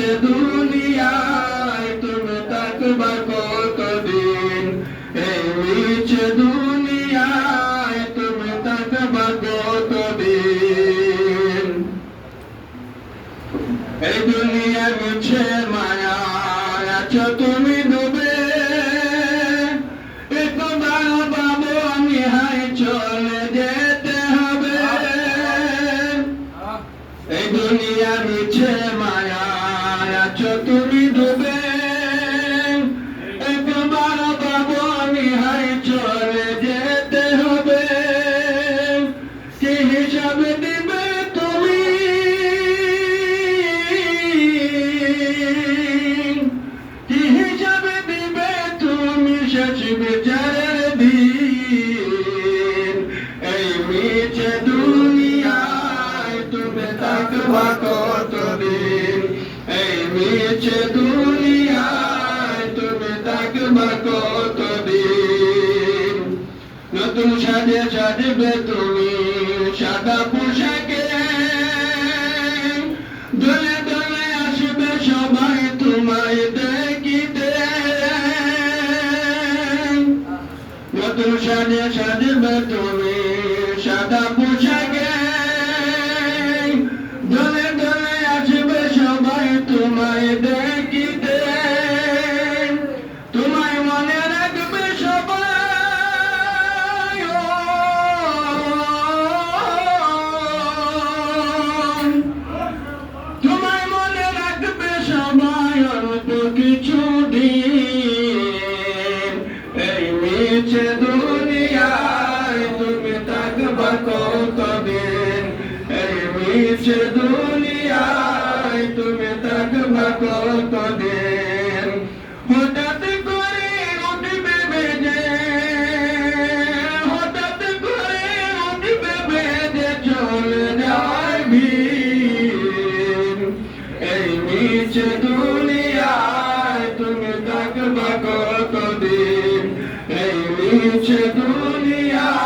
মিছে দুনিয়ায় তুমি থাকবা কতদিন, এই মিছে দুনিয়ায় তুমি থাকবা কতদিন। এই দুনিয়া মিছে মায়া আছো তুমি ডুবে, একবার বাবু আমি হাই চলে যেতে হবে। এই দুনিয়া মিছে মায়া আছো তুমি ডুবে, একবার বাবু আমি হাই চলে যেতে হবে। কি হিসাব দিবে তুমি, কি হিসাব দিবে তুমি শেষ বিচারের দিন। এই মিছে দুনিয়ায় তুমি থাকবা কতদিন, এই মিছে দুনিয়ায় তুমি থাকবা কতদিন। নতুন সাজে সাজবে তুমি সাদা পোশাকে, দলে দলে আসবে সবাই তোমায় দেখিতে। নতুন সাজে সাজবে তুমি সাদা পোশাকে, দলে দলে আসবে সবাই তোমায় দেখিতে। তোমায় মনে রাখবে সবাই, তোমায় মনে রাখবে সবাই অল্প কিছু দিন। এই মিছে দুনিয়ায় তুমি থাকবা কতদিন, এই মিছে দুনিয়ায় তুমি থাকবা কতদিন। হঠাৎ করে উঠবে বেজে, হঠাৎ করে উঠবে বেজে চলে যায় ভিড়। এই মিছে দুনিয়ায় তুমি থাকবা কতদিন, এই মিছে দুনিয়ায়